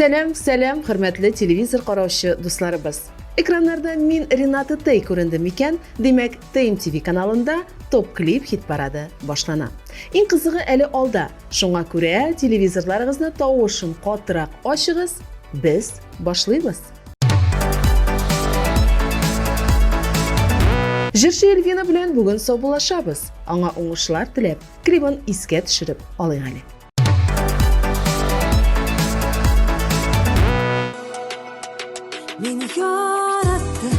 Selam, hürmetli televizor qarovchi do'stlarimiz. Ekranlarda men Renata Tey ko'rindim ekan, demak TMTV kanalında Top Clip hit paradi boshlanadi. Eng qizig'i ali oldi. Shunga ko'ra televizorlaringizni tovushini qattiqroq ochig'iz, biz boshlaymiz. Jirshi Elvina bilan bugun so'zlashamiz. Anga o'ngishlar tilab, klipni esga tushirib olaylik. Meni yarattı,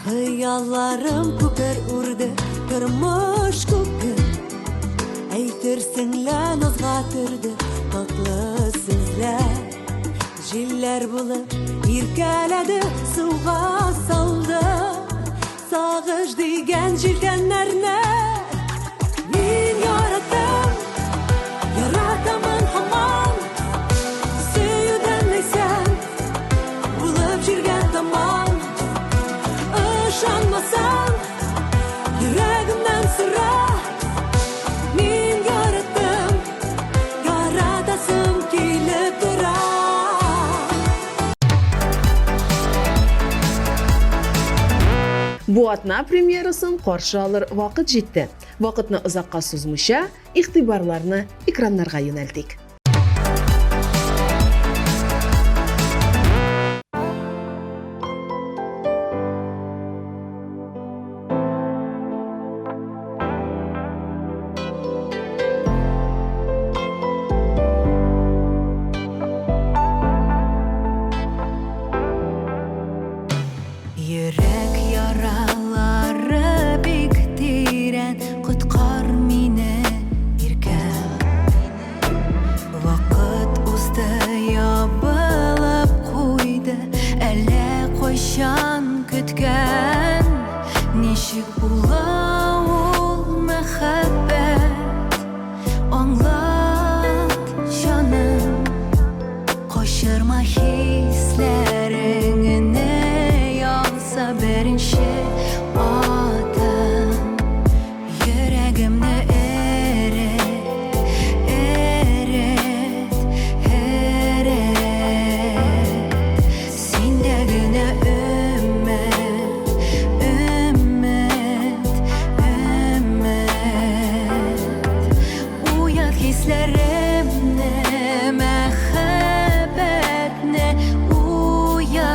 hayallarım ko'pir urdi, turmush ko'pir. Aytirsinlar o'zg'atirdi, tatlı sizlar. Jillar bo'lib yirkaladi, suvga soldi. Sog'ish degan jilganlarni men yaratdim, yarataman hamon. Suyudan neysen tamam, ışanmasam yüreğimden sıra men yarattım, yaratasım kelib turar. Bu atna premyerasin qarshi olar vaqt jetdi. Vaqtni uzoqqa suzmisha, e'tiborlarni ekranlarga yo'naldik. Yürek yaraları biktiren kutkar meni irken. Vakit usta yabılıp koydu, elle koşan kütken. Nişik bula ol mehabbet, anlat canım. Koşurma hislerini birinci adım, yüreğimde eret, eret, eret. Sendegine ümmet, ümmet, ümmet. Uyat hislerimle, mehabbetle uyat.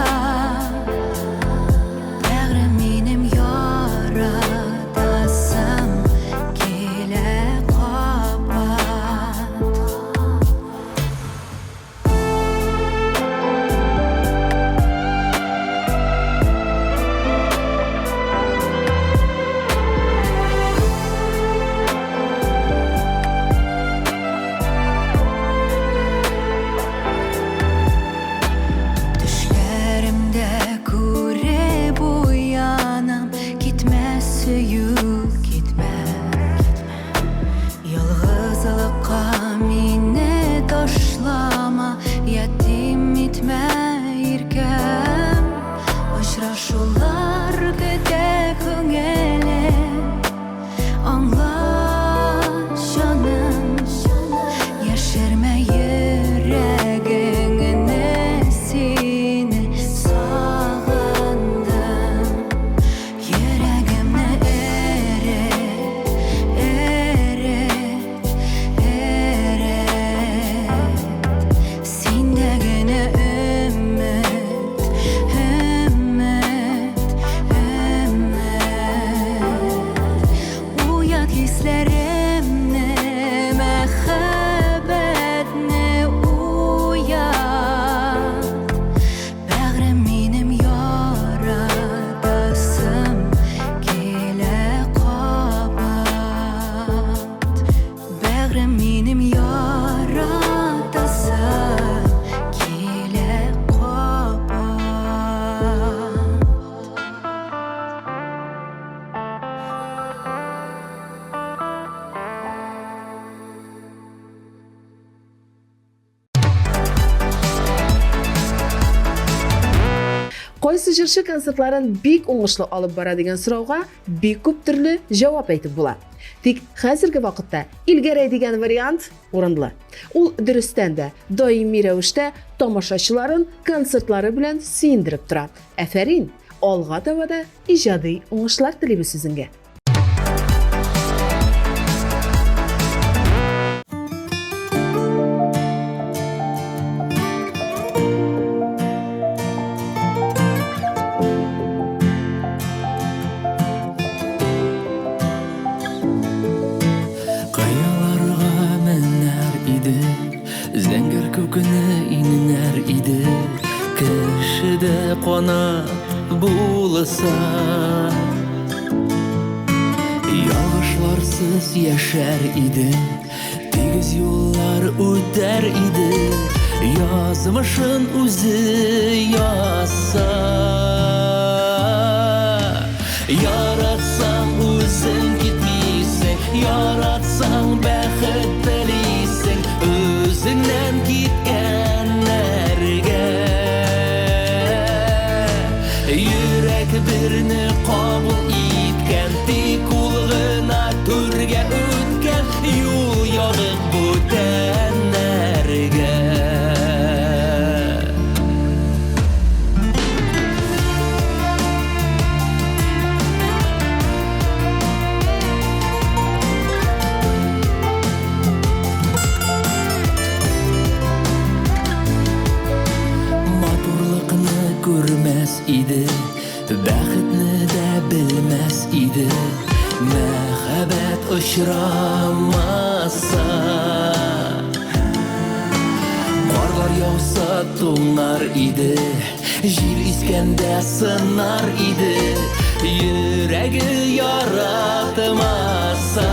Qaysi jirshi konsertlarini bek o'ng'ishli olib boradigan so'rovga bek ko'p turli javob aytib bo'ladi. Тик хәзерге вакытта илгәрәй дигән вариант урынлы. Ул дөрестән дә даими рәвештә тамашачыларын концертлары белән сөендереп тора. Афәрин, алга таба да иҗади уңышлар телибез сезгә. Зәңгәр күкне иннәр иде, кешедә канат булса. Ялгышларсыз яшәр иде, тигез юллар үтәр иде, язмышын үзе язса. Яратсаң үзең китмисең, яратсаң бәхет телисең, үзеңнән киткәннәргә. Йөрәк берне кабул иткән, тик ул гына түргә үткән, юл ябык бүтәннәргә. Күрмәс иде, бәхетне дә белмәс иде, мәхәббәт очрамаса. Карлар яуса туңар иде, җил искәндә сынар иде, йөрәге яратмаса.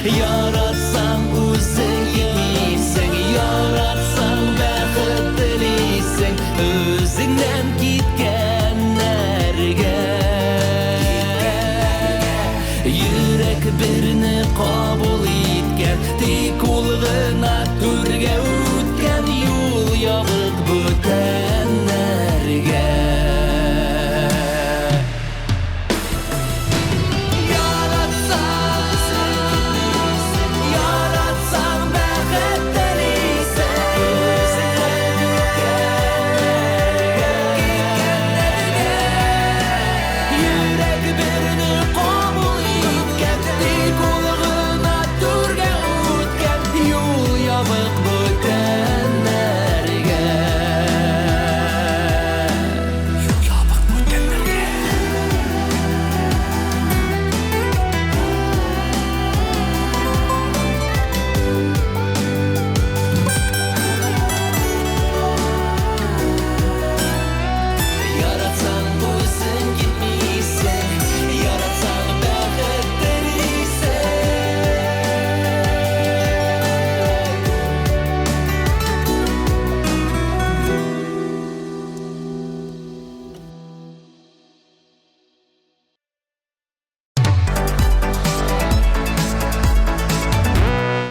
Яратсаң үзең китмисең, яратсаң бәхет телисең, үзеңнән киткәннәргә. Йөрәк берне кабул иткән, тик ул гына түргә үткән, юл ябык бүтәннәргә.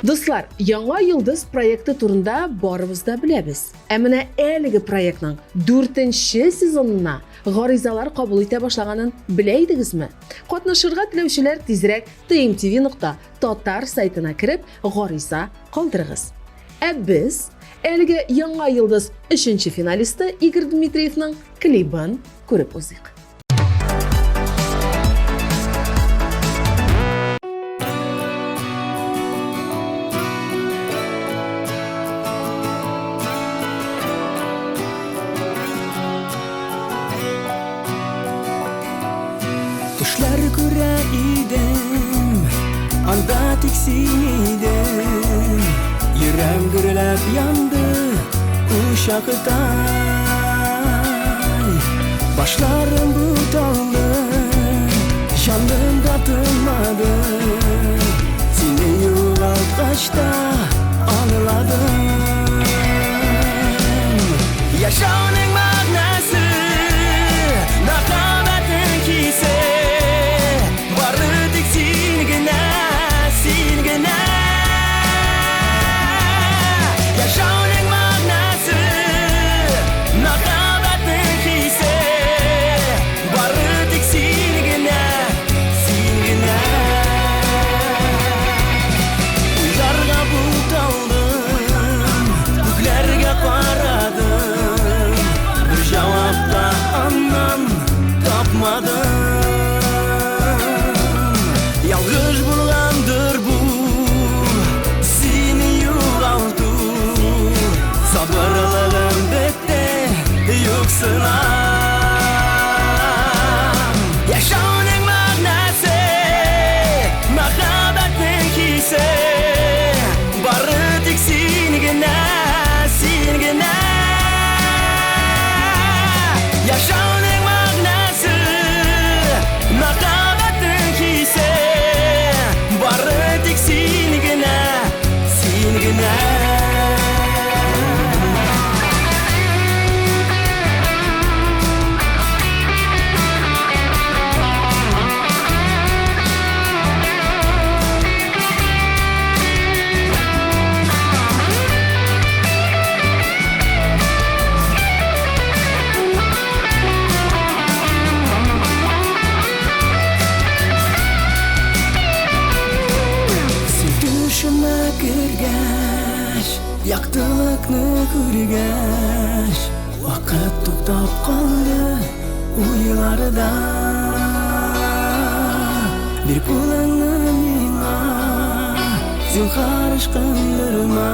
Дуслар, Яңа Йылдыз проекты турында барыбыз да беләбез. Ә менә әлеге проектның 4нче сезонына гаризалар кабул итә башлаганын белә идегезме? Катнашырга теләүчеләр тизрәк tmtv.tatar сайтына кереп гариза калдырыгыз. Ә без әлеге Яңа Йылдыз 3нче финалисты Игорь Дмитриевның клибын күреп узыйк. Төшләр күрә идем, анда тик син идең. Йөрәк гөрләп янды ушактай. Башларым буталды, җаным да тынмады. Сине югалткач та аңладым. Яшәүнең мәгънәсе, мәхәббәтең кисе. sınam Yaşawnın magnası Mahabatın hisi Barı tek sen gene Yaşawnın magnası Mahabatın hisi Barı tek sen gene Яктылыкны күргәч Вакыт туктап калды уйларда Бир кулыңны миңа Зинһар ышкындырма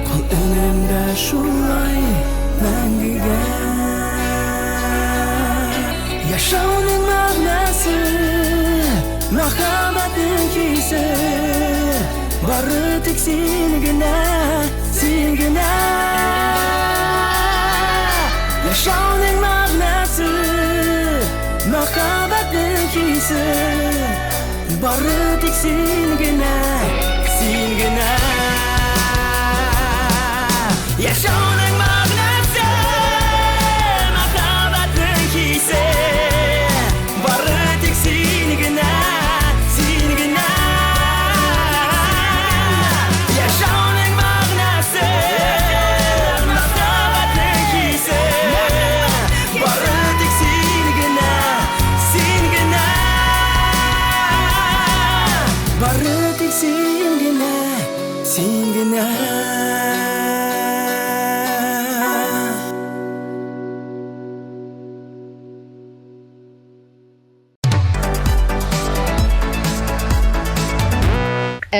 Кал өнемдә шулай мәңгегә Яшаwnын мәгънәсе Мәхәббәтнең хисе Бары тик сен генә Яшаwnын мәгънәсе Мәхәббәтнең хисе Бары тик сен генә Яшаwnын мәгънәсе Мәхәббәтнең хисе Бары тик сен генә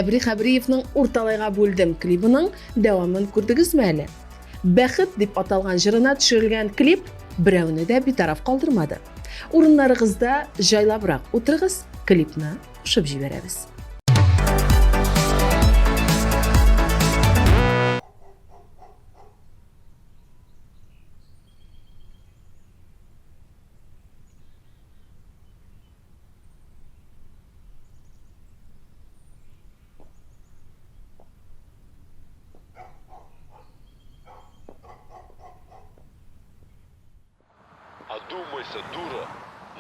Әбри Хабриевның «Урталайга бүлдем» клибының дәвамын күрдегез мәле. «Бәхет» дип аталган җырына төшерелгән клип берәүне дә битараф калдырмады. Урыннарыгызда җайлабрак утырыгыз, клипны кушып җибәрәбез. Одумайся, дура.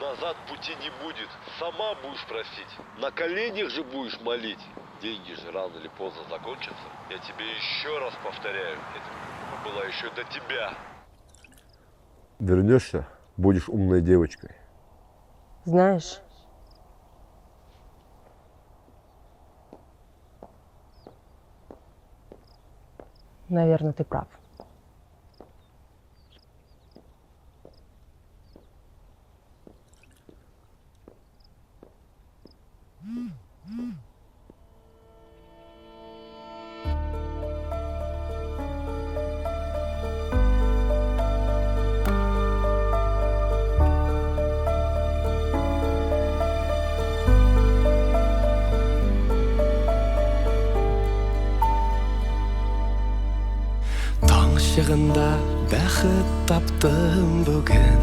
Назад пути не будет. Сама будешь просить. На коленях же будешь молить. Деньги же рано или поздно закончатся. Я тебе еще раз повторяю. Это было еще до тебя. Вернешься, будешь умной девочкой. Знаешь, наверное, ты прав. Шығында бәхет таптым бүгін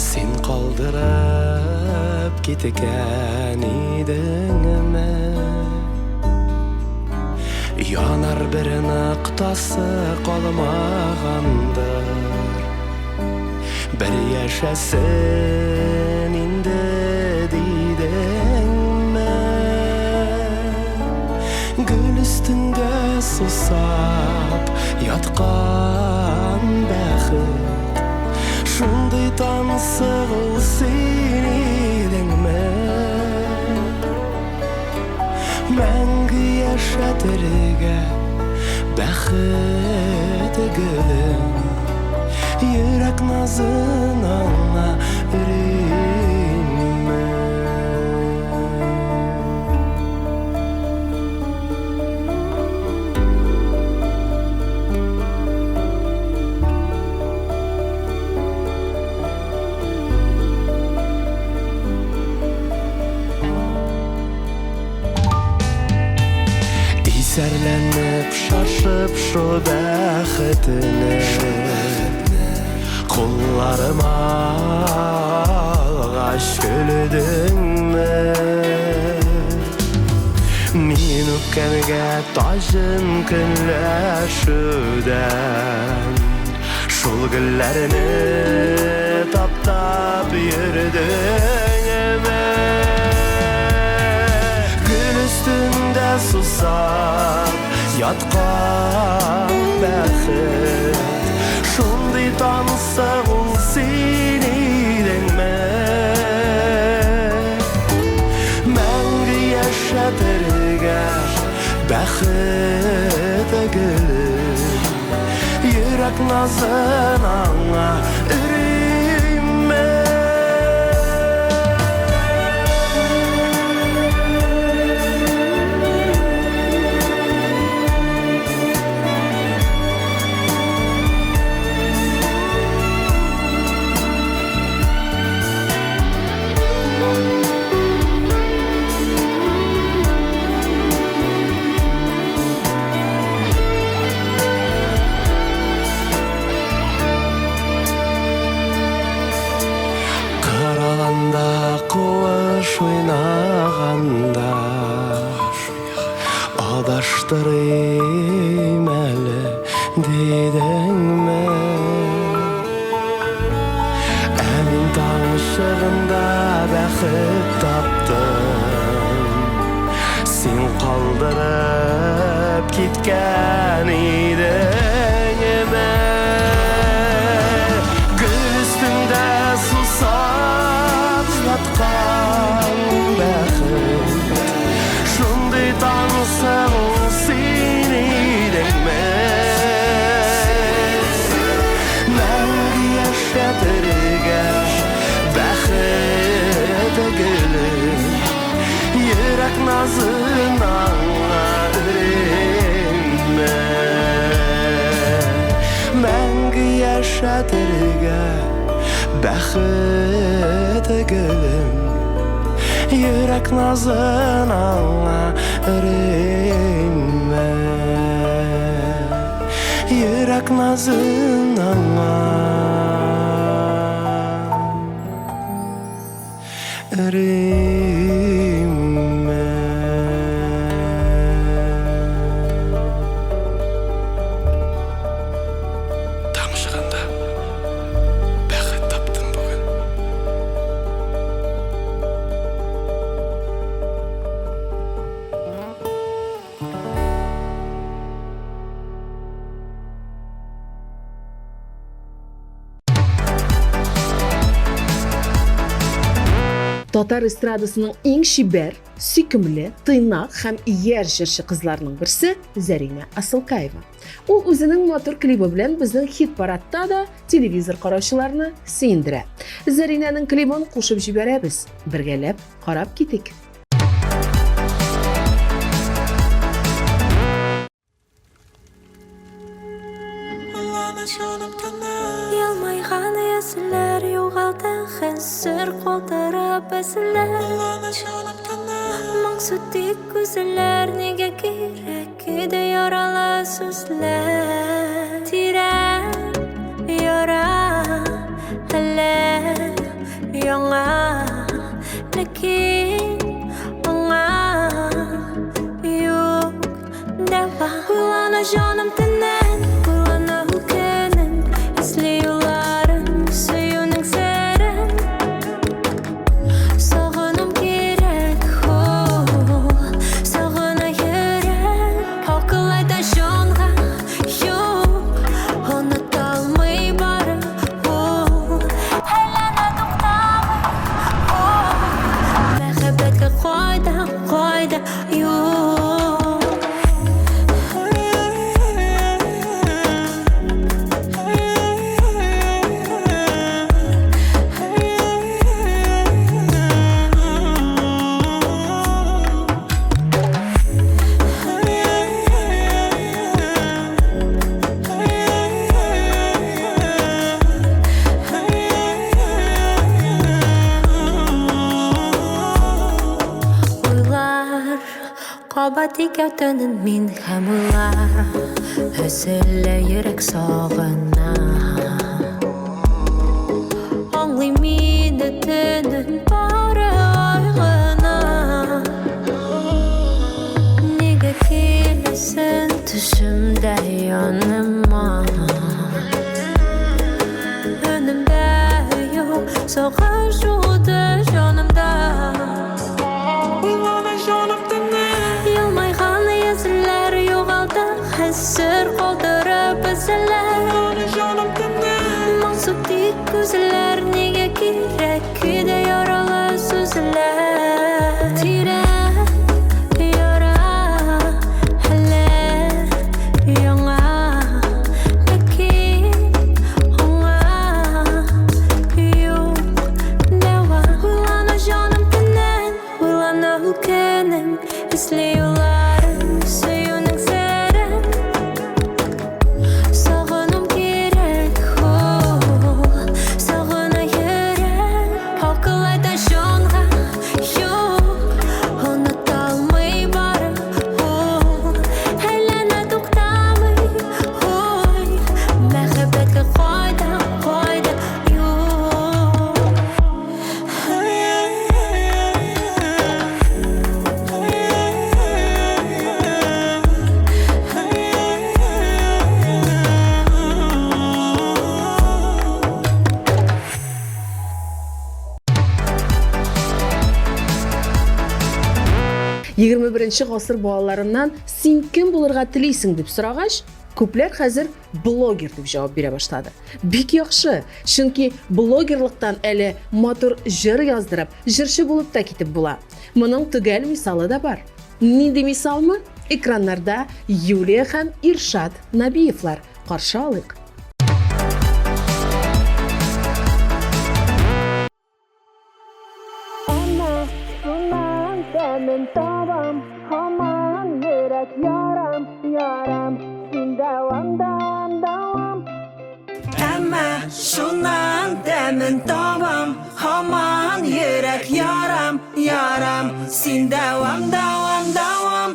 Сен қалдырып кеткен едіңіме Янар бір ноқтасы қалмағанdır Бір яшасын енді дейдіңме Gül üstünde susap yatkan bәхет Şunday tansıgıl senedinme Мәңгі yaşatırga бәхет gülüm Yürek nazın anla ürenme Kollarıma şöledin mi? Min öpkemge taşın künleşüden Şol güllerini tap yürüdün mi? Gül üstünde susar yatkan bəxit Şunday tanısa ol seni denme Məngə yaşatırgar bəxit gülüm Yürek nazın ana ürüme Koğuş oynaganda Adaştırayım әлі dedin mi? Әмин таңшығында бәхет таптым Сен қалдырып кеткен едің ме? Гүл үстінде сусап жатқан бәхет Шындай танысың сені деме Мәңгі yaşatırgar бәхет gülüm Yürek nazından ürenme Мәңгі yaşatırgar бәхет gülüm Yürek nazına ürenme Yürek nazına ürenme Тамшығанда бәхет таптым бүгін Татар эстрадасының ең шебер, сүйкімлі, тыйнақ һәм ер жыршы қызларының бірсі Зарина Асылкаева. Ул өзінің мотор клибы белән безнең хит-парадта да телевизор караучыларны сөендерә. Заринаның клибын кушып җибәрәбез. Бергәләп карап китик. Ялмайған есілер юғалды хәзір қолдырып әсілер Мың сүттік көзілер неге керек еді яралы сөзлер Тирән яра әлі яңа Ләкин аңа юк дәва Уйлана жаным тәнен Гади гәүдәнен мин һәм улар Өзелә йөрәк сагына Аңлый мине төнем бары айгына Нигә киләсең төшемдә яныма Önümdə yox sağır жуды жанымда Yılmayğan yazılar yoğaldı Həssir qaldırıb izlər Mansub dik gözlər Nigə kirək küdə yaralı sözlər Tirək yara hələ yana Lakin ona yox dəva Uylana canım təndən Uylana ülkənin İzliyorlarım suyunun serin Sağınım gerek Sağına yürek Akıllaydan şonğa yok Unutalmay barı Eylene tuqtamay Məhəbbətli qayda yok Егерме беренче гасыр балаларыннан син кем булырга телисең дип сорагач, күпләр хәзер блогер дип җавап бирә башлады. Бик яхшы, чөнки блогерлыктан әле матур җыр яздырып, җырчы булып та китеп була. Моның төгәл мисалы да бар. Нинди мисалмы? Экраннарда Юлия һәм Иршат Набиевлар каршы алыйк. Demin tavam, aman yürek yaram, yaram Sin devam, devam, devam Әмма шуннан дәмін табам Хаман йөрәк ярам, ярам Син дәвам, дәвам, дәвам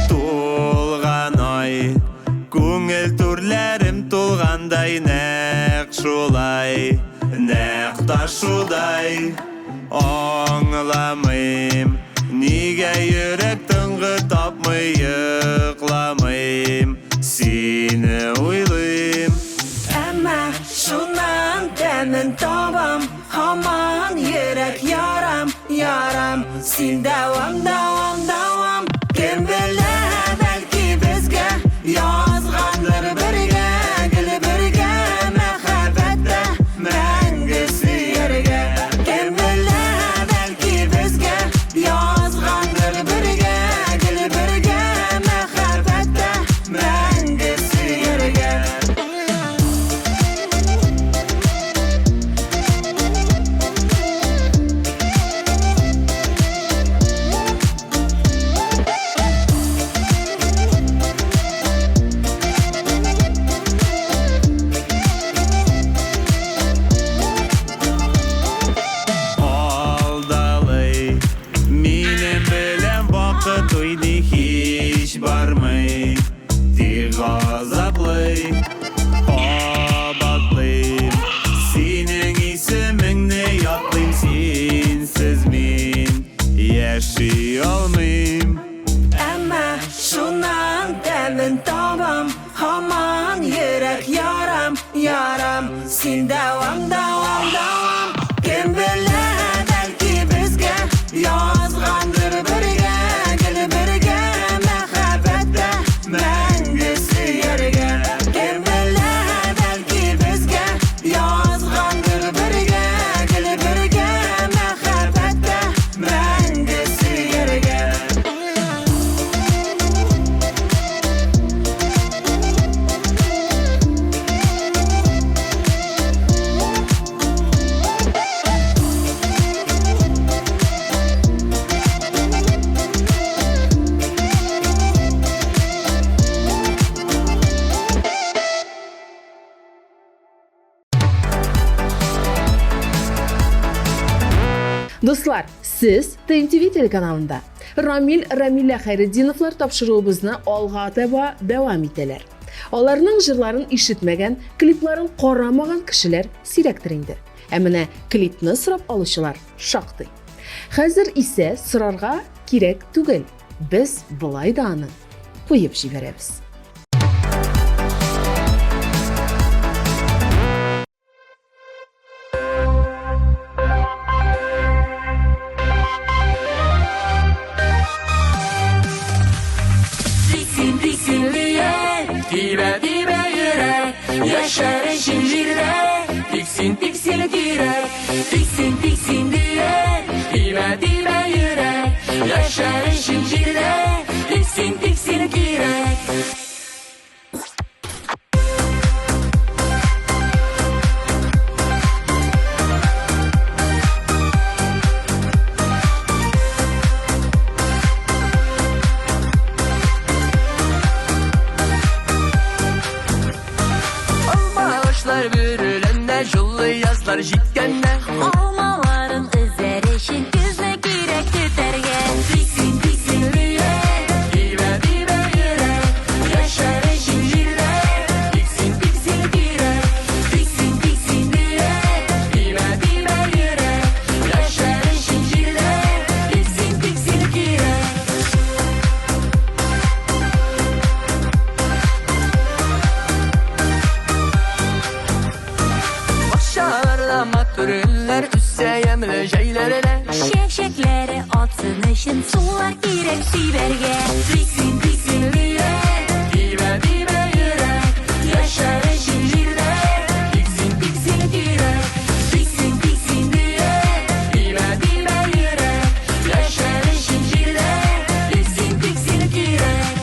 Тулған ай Күңел түрләрем тулғандай Нәқ шулай Нәқ ташудай Аңламыйм Нигә йөрәк тыңғы тапмый Йықламыйм Сине уйлыйм Әмма шуннан дәмін табам Хаман йөрәк ярам, ярам Син дәвам, дәвам, дәвам Кем белә, бәлки безгә Язғандыр бергә, гел бергә Мәхәббәттә мәңге сөяргә Кем белә, бәлки безгә Язғандыр бергә, гел бергә Мәхәббәттә мәңге сөяргә Алдалый Минем белән вакыт уйный һич бармый Тик газаплый Кабатлыйм Синең исемеңне ятлыйм Синсез мин яши алмыйм Әмма шуннан дәмін табам Хаман йөрәк ярам, ярам Син дәвам, дәвам, дәвам Кем белә, бәлки безгә Язғандыр бергә, гел бергә Мәхәббәттә мәңге сөяргә Кем белә, бәлки безгә Язғандыр бергә, гел бергә Мәхәббәттә мәңге сөяргә Достар, siz TMTV телеканалында Рамил Рамиля Хайретдиновлар тапшыруыбызны алга таба дәвам итәләр. Аларның җырларын ишетмәгән, клипларын карамаган кешеләр сирәктер инде. Ә менә клипны сорап алучылар шактый. Хәзер исә сорарга кирәк түгел. Без болай да аны куеп җибәрәбез. Diksin diksinliye, dibe dibe yürek, yaşar eşin jirde. Diksin diksin direk, diksin diksin diye, dibe dibe yürek, yaşar eşin jirde. Diksin diksin direk. Ağaçlar bürülende, jullu yazlar jitkende. Olmaların özerişin gözüne girek tüterge. Diksin diksin diye, dibe dibe yürek, yaşar eşin jirde. Diksin diksin direk, diksin diksin diye, dibe dibe yürek, yaşar eşin jirde. Diksin diksin direk. Aşağılarda matürünler, üsse yemli şeylerle. Şevşekleri atsın için sular girek siberge. Diksin diksin diye, dibe dibe yürek, yaşar eşin jirde. Diksin diksin direk, diksin diksin diye, dibe dibe yürek, yaşar eşin jirde. Diksin diksin direk.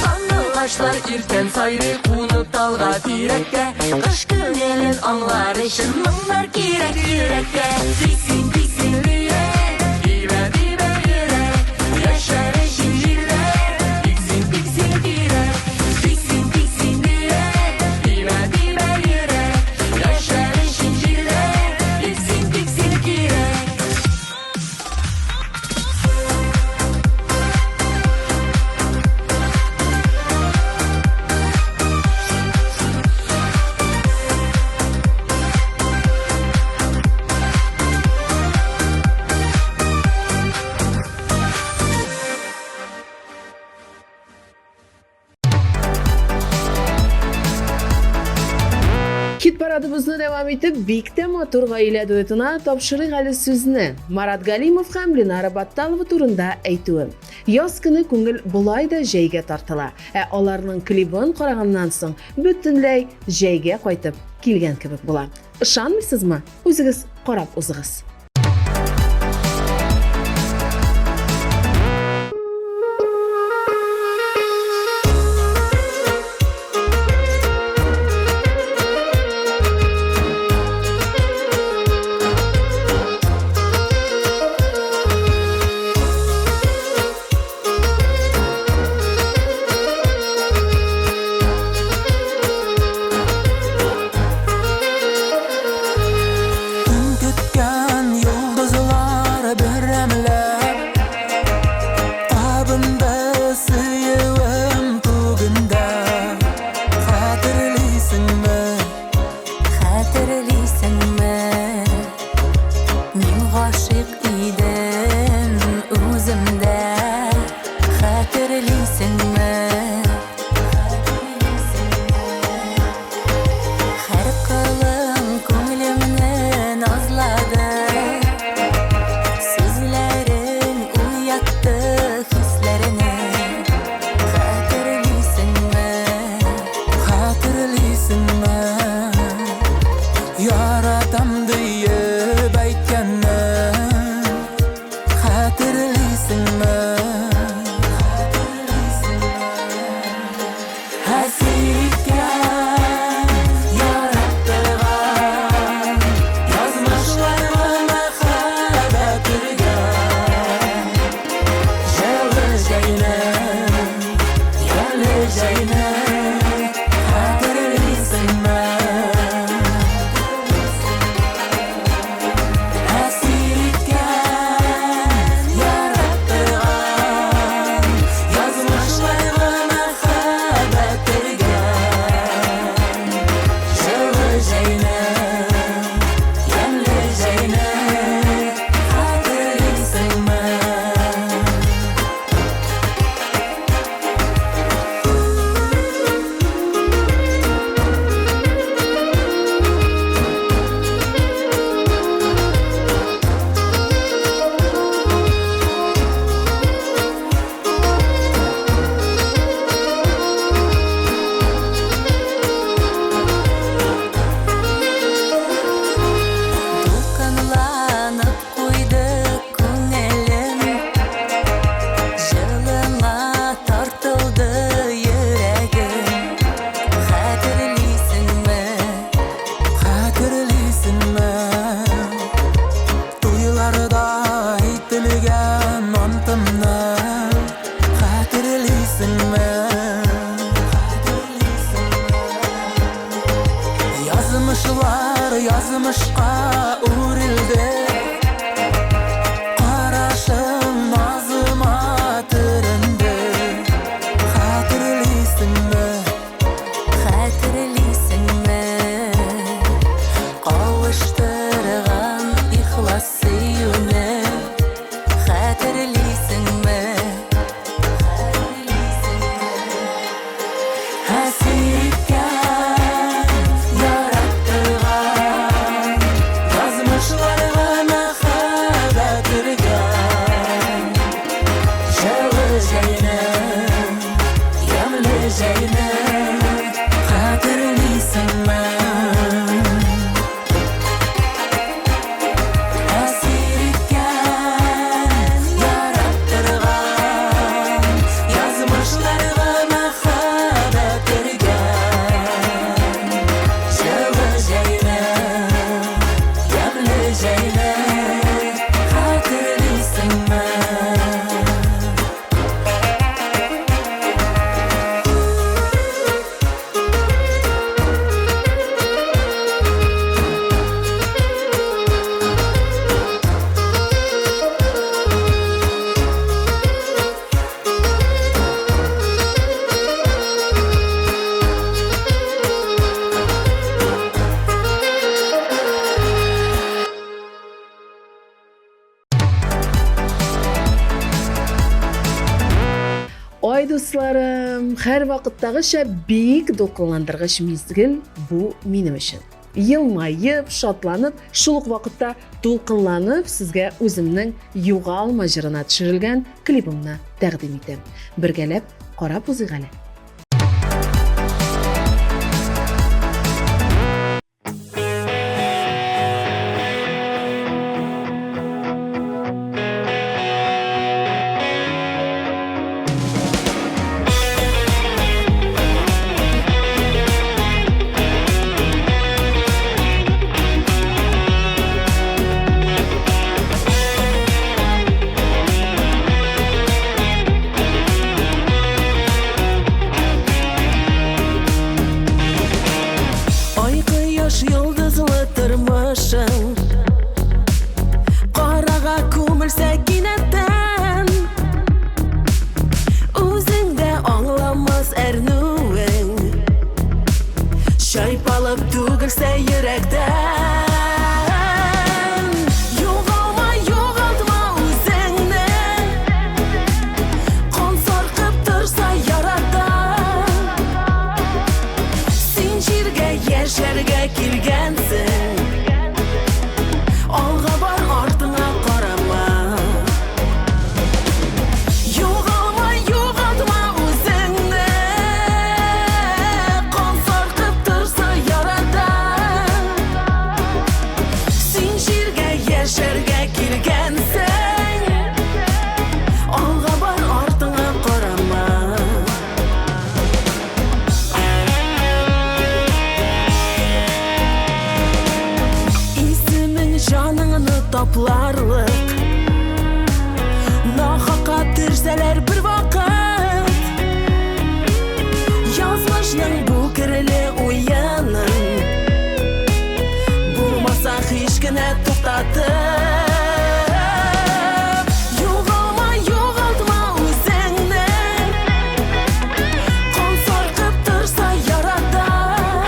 Sandıqaşlar irten sayrı, unut dalga direkke. Kış günelin anlar için mınlar girek yürekke. Diksin diksin diye, dibe dibe yürek, yaşar eşin jirde. Diksin diksin direk, diksin diksin diye, dibe dibe yürek, yaşar eşin jirde. Diksin diksin direk. Хит парадыбызны дәвам итеп, бик тә матур гаилә дуэтына тапшырыйк әле сүзне. Марат Галимов һәм Ленара Батталова турында әйтүем. Яз көне күңел булай да җәйгә тартыла. Ә аларның клибын караганнан соң бөтенләй җәйгә кайтып килгән кебек була. Ышанмыйсызмы? Үзегез карап узыгыз. Kütken yıldızlar beremler, abında sıyığım tugunda. Hatırlıysan mı? Hatırlıysan mı? Men aşık idim özümde. Hatırlıysan mı? Her kılım ko'nglimni nazladi. Sizlerin uyattı hislerini. Hatırlıysan mı? Hatırlıysan mı? Yaratam deyip aytganni Barda aytilgan antımni Xatirlisinmi? Yazmışlar yazmışqa urildi Qarashim nazıma tirindi Xatirlisinmi? Xatirlisinmi? Qavuşturgan ixlas suyuni Xatirlisinmi? Hasretga yarattirgan Yazmışlarga mahabbat urgan Jag'i jayni, yamli jayni Xatirlisinmi? Hasretga yarattirgan Yazmışlarga mahabbat urgan Jag'i jayni, yamli jayni Xatirlisinmi? Ой достарым, һәр вакыттагыча бик дулкынландыргыч мизгел бу минем өчен. Елмайып, шатланып, шул ук вакытта дулкынланып сезгә үземнең югалма җырына төшерелгән клипымны тәкъдим итәм. Бергәләп карап узыйк әле. Ay kıyaş yıldızlı tırmışın Qarağa көмілсә кинәттән Үзеңдә аңламас әрнүең Шайпалып түгелсә йөрәктән Югалма, югалтма үзеңне Кан саркып торса яратан Син җиргә яшәргә килгәнсең Алга бар, артыңа карама Югалма, югалтма үзеңне Кан саркып торса яратан Син җиргә яшәргә килгәнсең Алга бар, артыңа карама Исемең җаныңны тапларлык Нахакка төрсәләр бер вакыт Язмышның бу кереле уянын Булмаса һич кенә туктатып Югалма, югалтма үзеңне Кан саркып торса яратан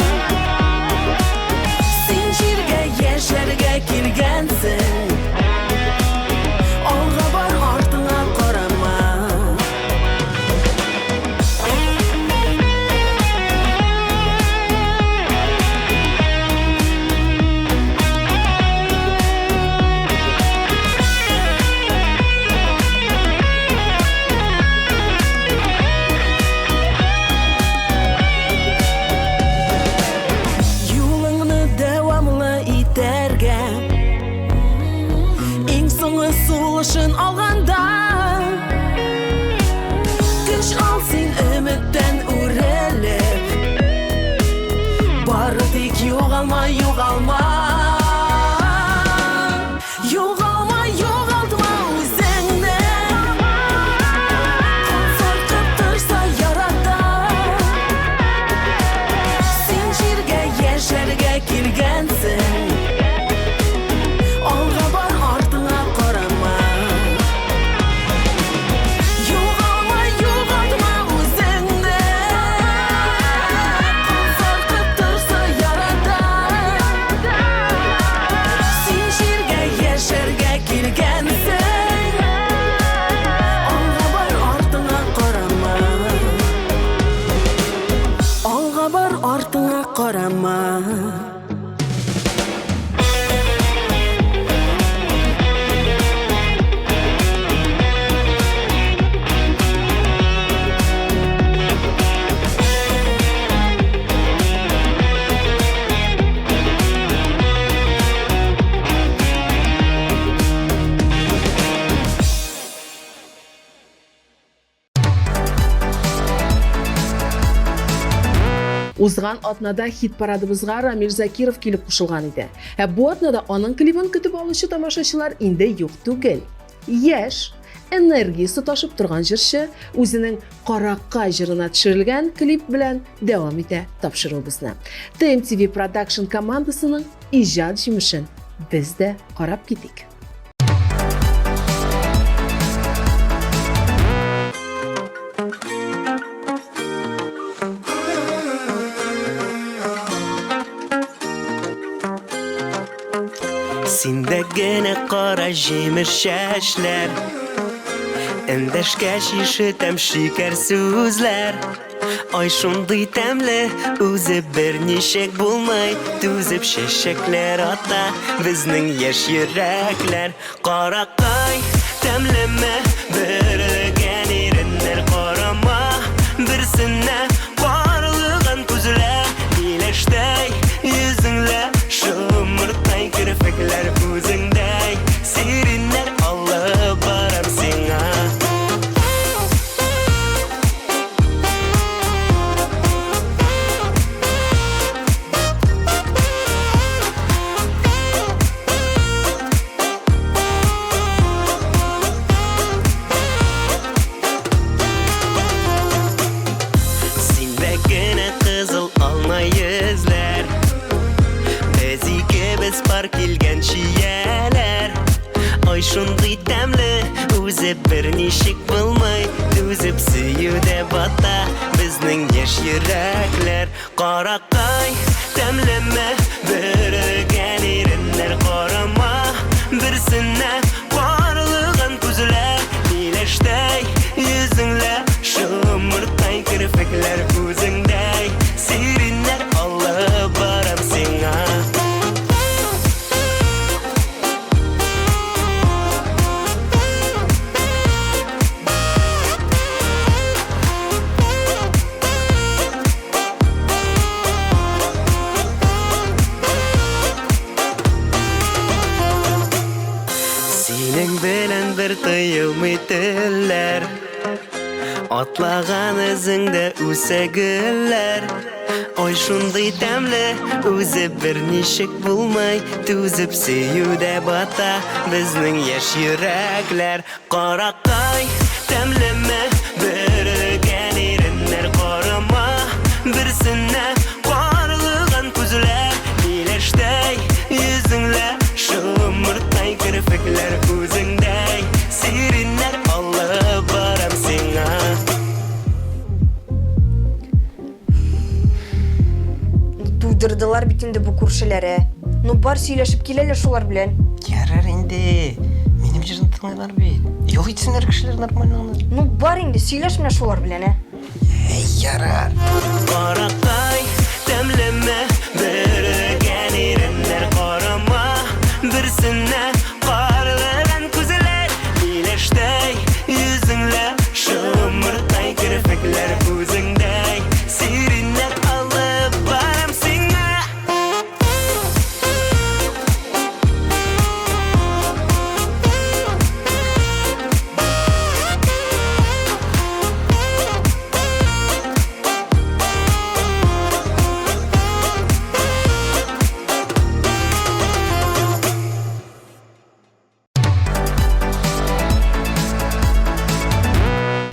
Син җиргә яшәргә килгәнсең Алга бар, артыңа карама Юлыңны дәвамлы итәргә Иң соңгы сулышын алганда Көч ал син өметтән үрелеп Бары тик югалма, югалма Югалма, Узган атнада хит парадыбызга Рамил Закиров килеп кушылган иде. Бу атнада аның клибын көтүп алучы тамашачылар инде юк түгел. Яшь, энергиясы ташып торган җырчы үзенең «Каракка» җырына төшерелгән клип белән дәвам итә тапшыруыбызны. TMTV Production командасының иҗат җимешен без дә карап китик. Синдә генә кара җимеш чәчләр, эндәшкәч ишетәм шикәр сүзләр. Ай шундый тәмле, үзе берничек булмый, түзеп чәчәкләр ата безнең яшь йөрәкләр. Каракай тәмлеме, берлегән иреннәр карама, берсенә барлыгын күзләр, иләштәй йөзеңлә шомыртай керфекләр күзеңдәй, сириннәр алып барам сиңа. Синдә генә кызыл алма йөзләр, без икебез пар килгән чияләр. Ай шундый тәмле, үзе берничек булмый, түзеп сөюдә бата безнең яшь йөрәкләр. Каракай тәмлеме, бергән иреннәр карама, берсенә барлыгын күзләр, иләштәй йөзеңлә шомыртай керфекләр күзеңдәй, сириннәр алып барам сиңа. Синең белән бер тыелмый телләр, атлаган эзеңдә үсә гөлләр. Ай шундый тәмле, үзе берничек булмый, түзеп сөюдә бата безнең яшь йөрәкләр. Каракай тәмлеме, бергән иреннәр карама, берсенә барлыгын күзләр, иләштәй йөзеңлә шомыртай керфекләр күзеңдәй, сириннәр алып барам сиңа. Туйдырдылар бит инде бу күршеләре. Ну бар сөйләшеп киләләр шулар белән. Ярар инде, минем җырны тыңлайлар бит. Юл итсеннәр кешеләр нормально. Ну бар инде сөйләш менә шулар белән, Ярар. Каракай тәмлеме, бергән иреннәр карама, берсенә карлыган күзләр, иләштәй йөзеңлә шомыртай керфекләр күзеңдәй, сириннәр алып барам сиңа.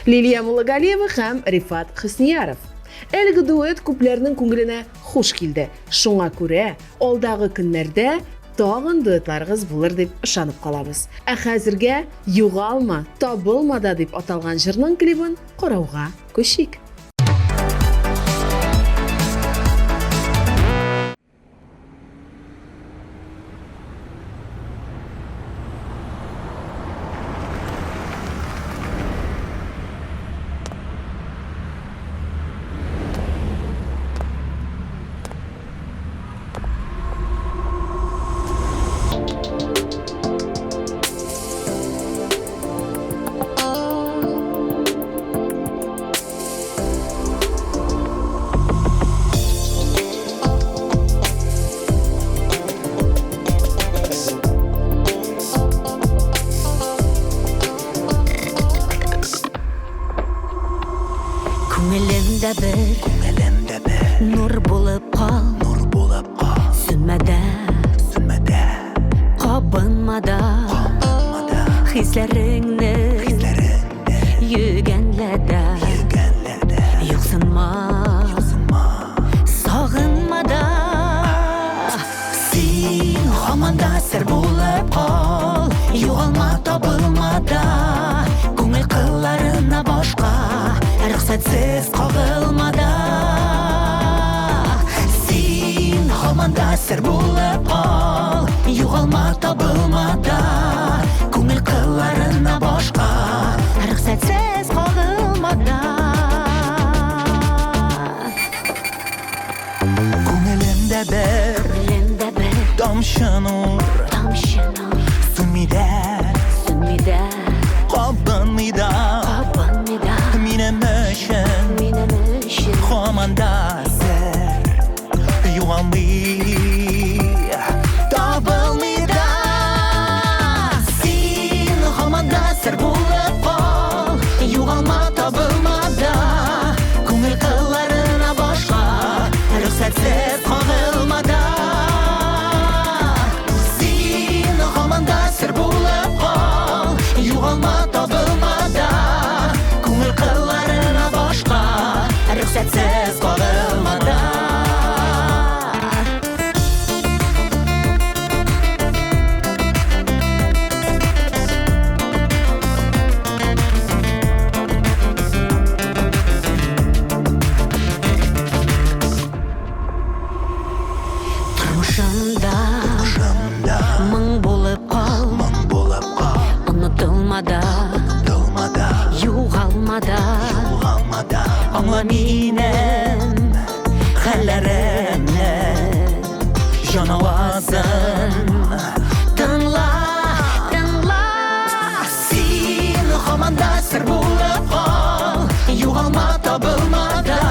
Лилия Муллагалиева һәм Рифат Хөснияров. Әлеге дуэт күпләрнең күңеленә хуш килде. Шуңа күрә алдагы көннәрдә тагын дуэтларыгыз булыр дип ышанып калабыз. Ә хәзергә "Югалма, табылма" да дип аталган җырның клибын карауга күчик. Күңелемдә бер нур Hislaringni Yuganlarda Yo'qsinma Sog'inmada Sen hamanda sir bo'lib qol Yo'g'alma topilmada Ko'ngil qillarini boshqa Ruxsatsiz qog'ilmada Sen hamanda sir bo'lib qol Yo'g'alma topilmada Ko'ngil qillarini boshqa Ruxsatsiz qog'ilmada Ko'nglimda bir Tomchi nur Sumida Qobinmida Menim ishim Xomanda sir Yo'g'onli Topilmida Sen xomanda sir bo'lib qol Yo'g'olma topilmada Ko'ngil qillarini boshqa Ruxsatsiz qog'ilmada Sen xomanda sir bo'lib qol Yo'g'olma topilmada Ko'ngil qillarini boshqa Ruxsatsiz qog'ilmada Turmushimda Ming bo'lib qol Unutilmada Yo'g'almada Angla menim hallarimni Jon ovozim Tingla Sen xomanda sir bo'lib qol Yo'g'alma topilmada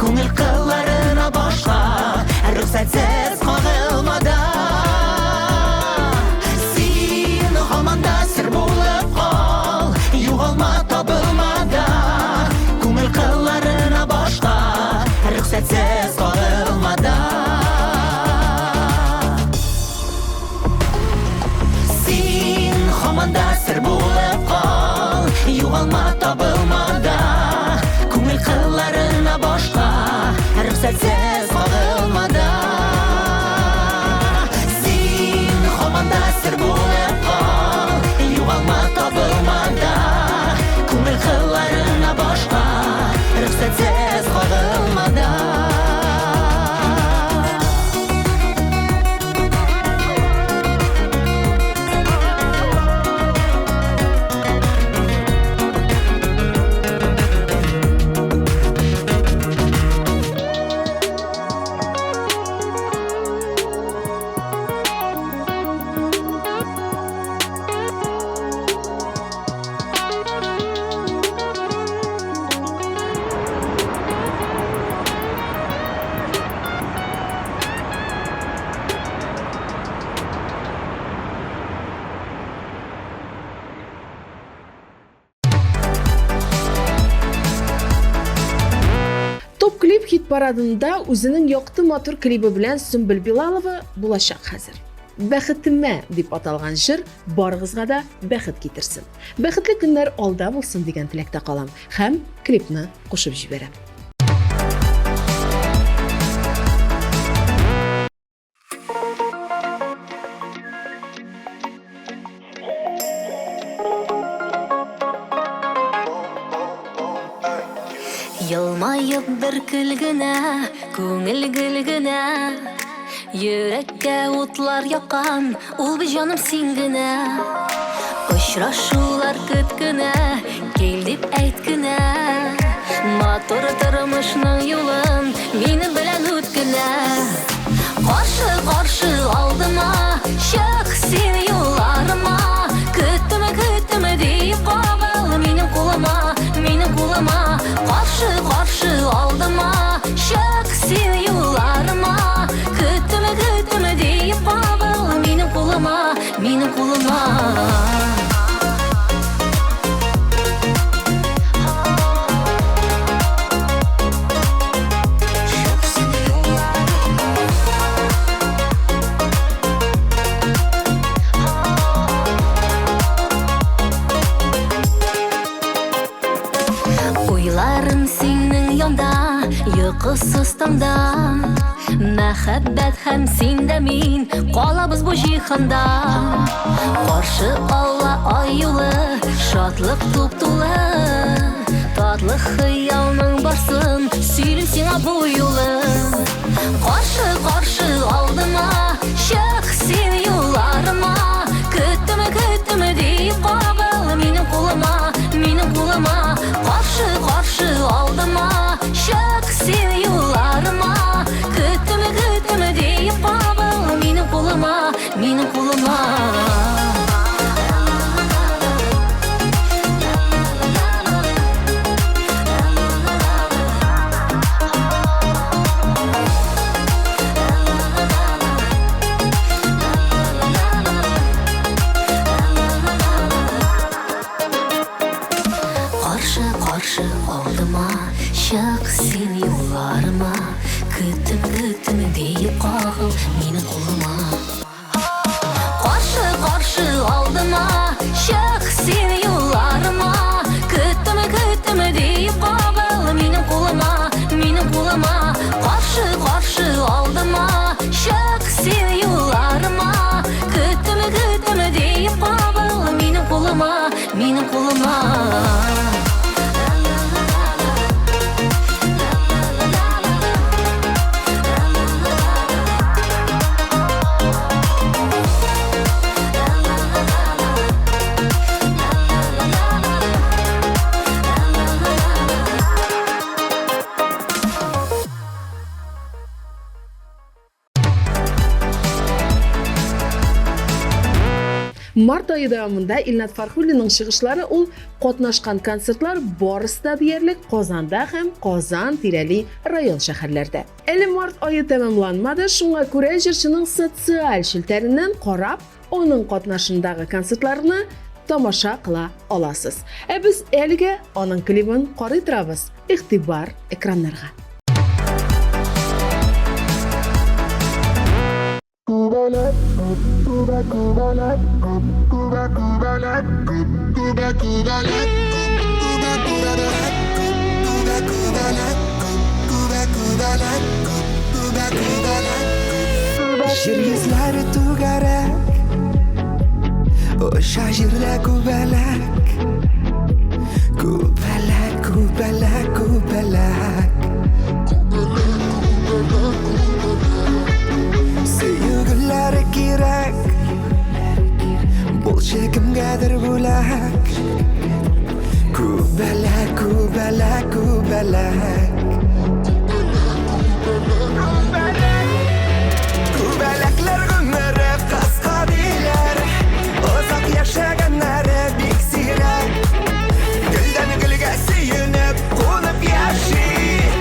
Ko'ngil qillarini boshqa Ruxsatsiz qog'ilmada Sen xomanda sir bo'lib qol Yo'g'alma topilmada Ko'ngil qillarini boshqa Ruxsatsiz qog'ilmada Sen xomanda sir bo'lib qol Yo'g'alma topilmada Ko'ngil qillarini boshqa Ruxsatsiz qog'ilmada Sen xomanda sir bo'lib qol Yo'g'alma topilmada Ko'ngil qillarini boshqa Ruxsatsiz qog'ilmada Top klip hit paradında o'zining yoqti motor klibi bilan Sumbul Bilalova bo'lashaq hozir. Baxtimma deb atalgan shir borig'izga da baxt keltirsin. Baxtli kunlar olda bo'lsin degan tilakda qolam. Ham klipni qo'shib jibaram. Yılmayıp bir külgüne, ko'ngil gülgüne Yürekке utlar yakan, ul bir canım singine Uçraşular kütküne, gel dip aytgüne Motor turmuşning yo'lin, meni bilan o'tgüne Qarshi aldıma, shiq sen yo'llarimma Kütdimi deyip qog'il mening qo'lima Qarshi aldıma, shiq sen yo'llarimma Kütdimi deyip qog'il mening qo'lima Uyqusuz tongda Мәхәббәт һәм син дә мин Калабыз бу җиһанда Каршы алла ай юлы Шатлык туп-тулы Татлы хыялның барсын Сөйлим сиңа бу юлы Каршы алдыма Чык син юлларыма Көттеме дип кагыл Минем кулыма Каршы алдыма Чык син юлларыма Көттеме дип кагыл Минем кулыма Каршы алдыма Чык син юлларыма Көттеме дип кагыл Минем кулыма Каршы алдыма Чык син юлларыма Көттеме дип кагыл Минем кулыма Каршы алдыма Чык син юлларыма Көттеме дип кагыл Минем кулыма Март айы дәвамында Илнат Фархуллинның чыгышлары ул катнашкан концертлар барысы да диярлек Казанда һәм Казан тирәли район шәһәрләрдә. Әле март айы тәмамланмады, шуңа күрә җырчының социаль шелтәреннән карап, аның катнашындагы концертларны тамаша кыла аласыз. Ә без әлегә аның клибын карый торабыз. Игътибар экраннарга. Жер йөзләре түгәрәк Оша җирдә күбәләк Сөйгеләре кирәк Булчы кемгәдер бүләк Күбәләк Күбәләкләр гомере кыска диләр Озак яшәгәннәре бик сирәк Гөлдән гөлгә сөенеп кунып яши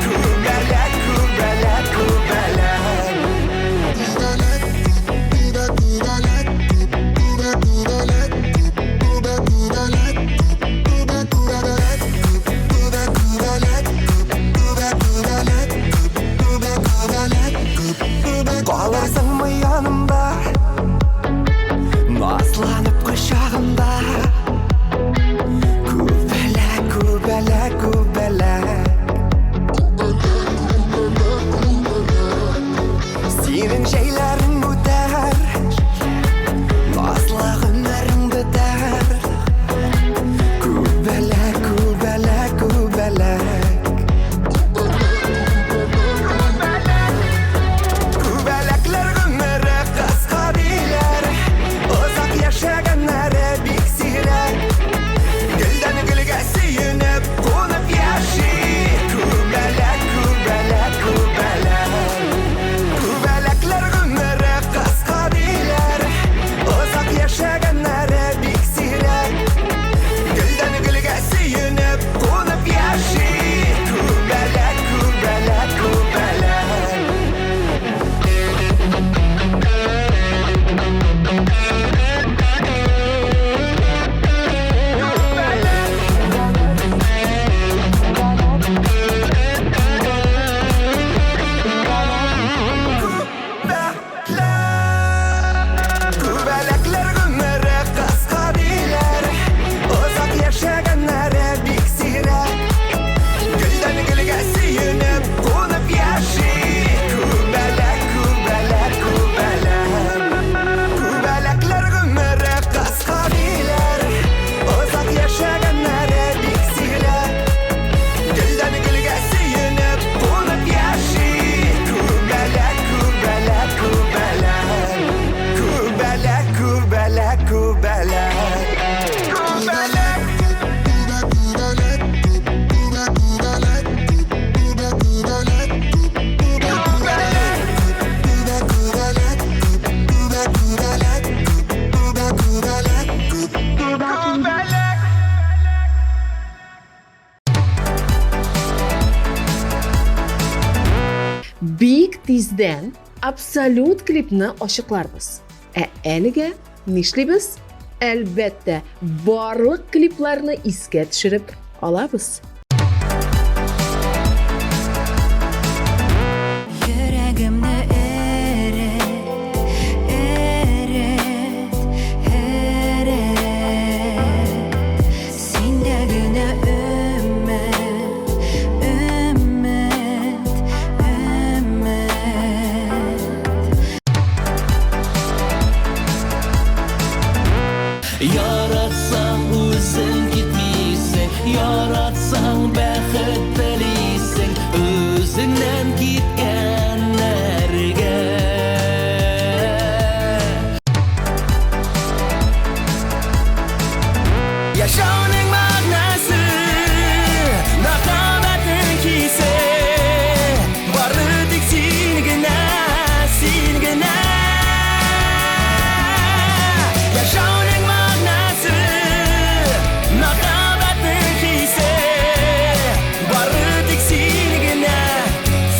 Күбәләк Big tezdan absolut klipni ochiqlarmiz. Әлегә нишлибез? Albatta, barliq kliplarni esga tushirib olamiz. Yüreğimde eret, eret, eret. Sende güne ümmet, ümmet, ümmet. Yaratsan özün gitmeysen, yaratsan bәхет dileysen, özünden gitkenlerge. Yaşamanın manası, nakabetin kise, varı dik sin gene, sin gene. Yaşamanın manası, nakabetin kise, varı dik sin gene,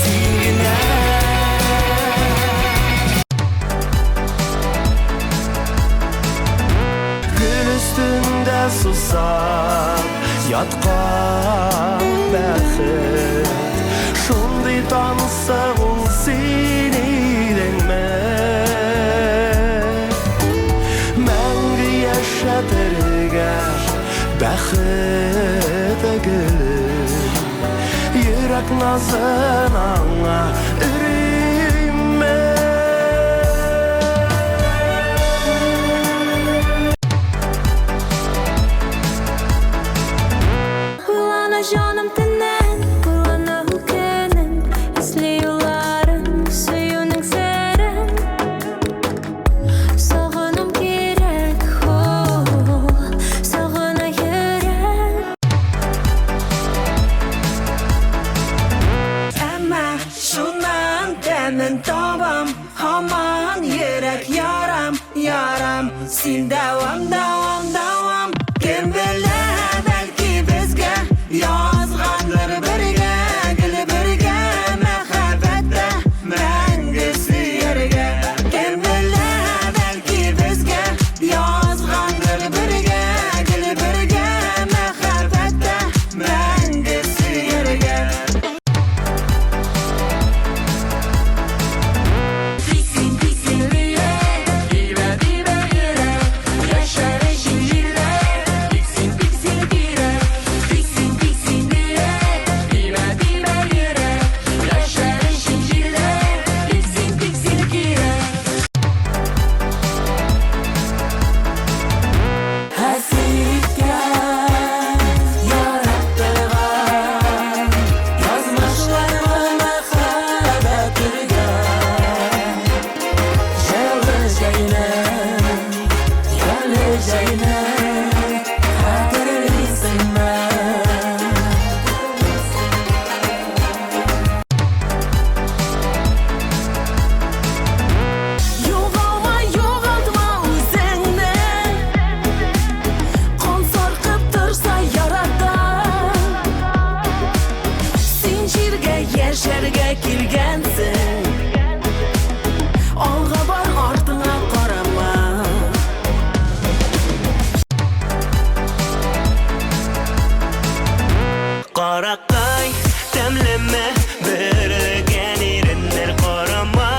sin gene. Gün üstünde susar yatkan bәхет, şunday tanısa ol seni denmek. Мәңгі yaşatırgar bәхет gülüm, yürek nazın аңа ürünme. Kulağına canım tenen, kulağına hükenen. İzliyorların suyunun seren. Sağınım gerek, sağına yürek. Ama şundan temin tabam, haman yürek yaram, yaram. Sil devam, devam, devam. Kim bilir belki bizge yazganlar birge, gül birge, mehabbette mengisi yerge. Kim bilir belki bizge yazganlar birge, gül birge, mehabbette mengisi yerge. Diksin diksin diye, dibe dibe yere, yaşar eşinle. Diksin diksin diye, diksin diksin diye, dibe dibe yere, yaşar eşinle. Diksin diksin diye. Hasretken yarattırgan, yazmışlarımı mehabbet ürgen. Geleceğine, hatırlısın ben. Yoğalma, yoğaltma özünde, kan sarkıp dursa yaradan. Zincirge, yeşerge kirgensin. Alğa var, ardına qarama. Qarakay, təmləmə, birləgən erinlər qarama.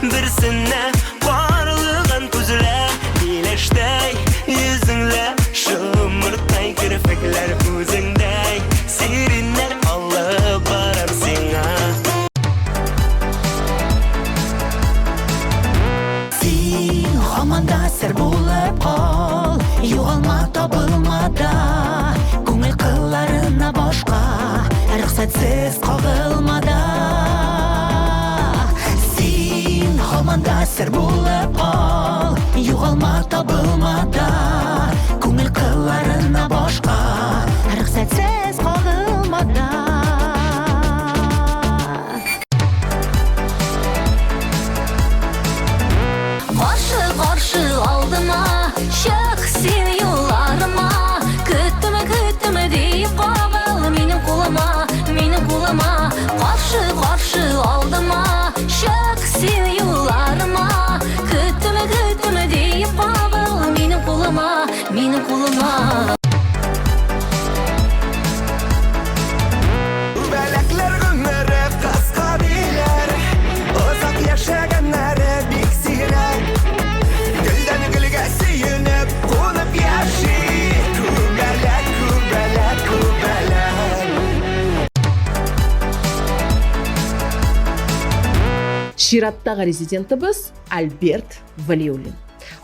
Birsine varlığın tüzülə, iyiləştəy yüzünlə. Şımırtay kirpiklər özündəy, serinlər alıp baram sina. Sen hamanda sır bulup kal, yoğalma tabılmada. Көңіл қылlarına başqa, rüxsətsiz qağılmada. Sen hamanda sır bulup kal, yoğalma tabılmada. Көңіл қылlarına başqa, rüxsətsiz qağılmada. Qarşı qarşı aldıma, çıx sen yollarıma. кулыңа. Бәләкләр гомере кыска диләр, озак яшәгәннәре бик сирәк. Гөлдән гөлгә сөенеп, кунып яши, күбәләк, күбәләк, күбәләк. Чираттагы резидентыбыз Альберт Валиуллин.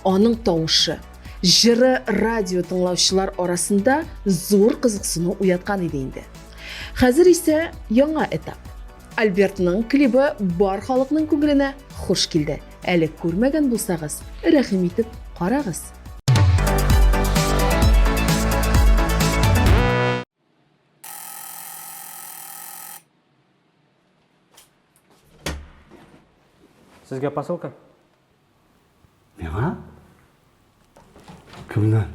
Аның тавышы, жыры радио тыңлаучылар арасында зур кызыксыну уяткан иде инде. Хәзер исә яңа этап. Альбертның клибы бар халыкның күңеленә хуш килде. Әле күрмәгән булсагыз, рәхим итеп карагыз. Сезгә посылка? Миңа? Кемнән?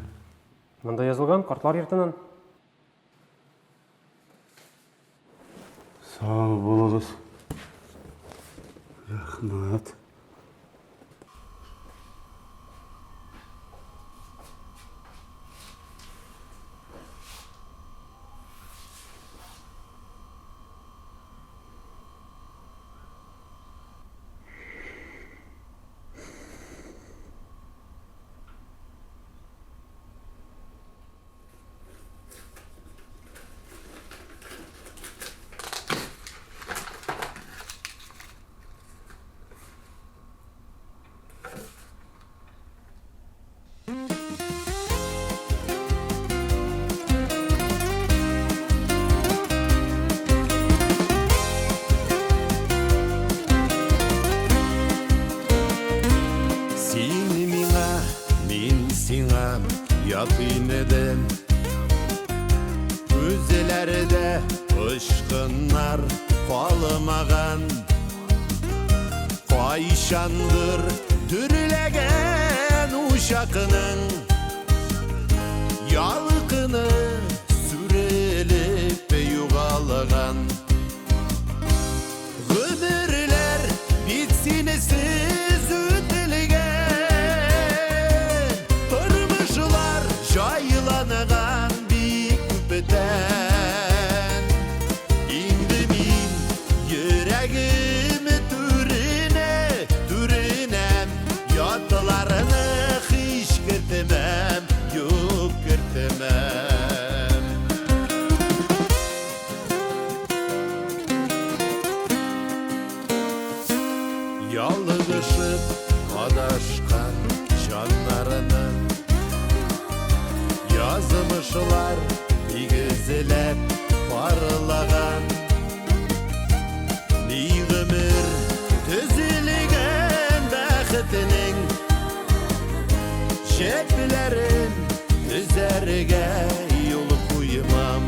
Монда язылган картлар йортыннан. Сау булыгыз. Рәхмәт. Син миңа, мин сиңа ят инедем. Күзләрдә очкыннар калмаган. Кайчандыр дүрләгән учакның ялкыны сүрелеп югалган. Гомерләр бит синесез үтелгән. Тормышлар җайланган бик күптән. Инде мин йөрәгем түренәм, ятларны һич кертмәм, юк кертмәм. Ялгышып адашкан җаннарны язмышлар игезләп парлаган. Ни гомер төзелгән бәхетнең шәпләрен төзәргә юл куймам.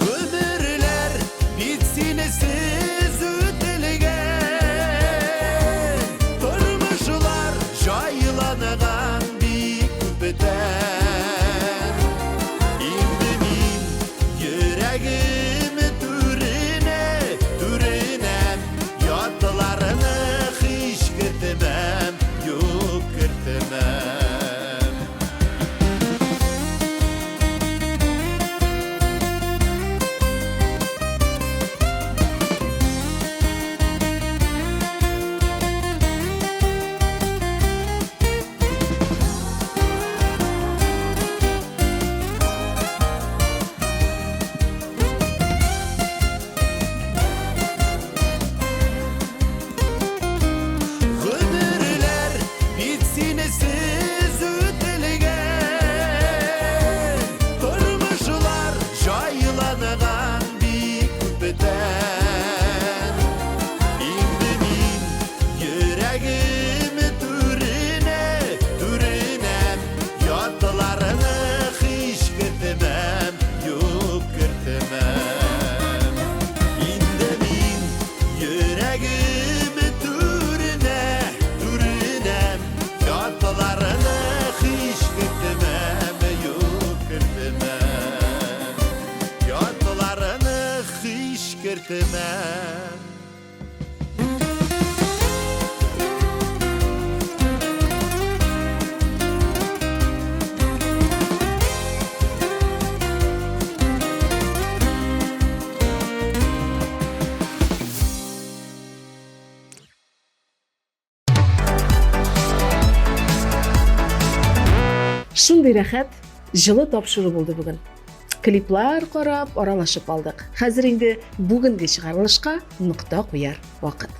Гомерләр бит синесез үтелгән. Тормышлар җайланган бик күптән. Инде мин йөрәгем түренәм, ятларны һич кертмәм, юк кертмәм. Гомерләр бит синесез үтелгән. Тормышлар җайланган бик күптән. Инде мин йөрәгем түренәм, ятларны һич кертмәм, юк кертмәм. Инде мин йөрәгем түренәм, ятларны һич кертмәм, юк кертмәм. Ятларны һич кертмәм. Шундый рәхәт, жылы тапшыру булды бүген. Клиплар карап, аралашып алдык. Хәзер инде бүгенге чыгарылышка нокта куяр вакыт.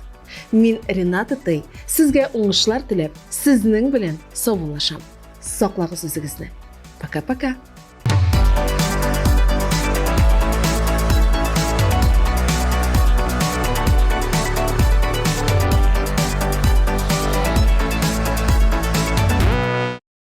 Мин Рената Тей, сезгә уңышлар теләп, сезнең белән саубуллашам. Саклагыз үзегезне. Пока-пока.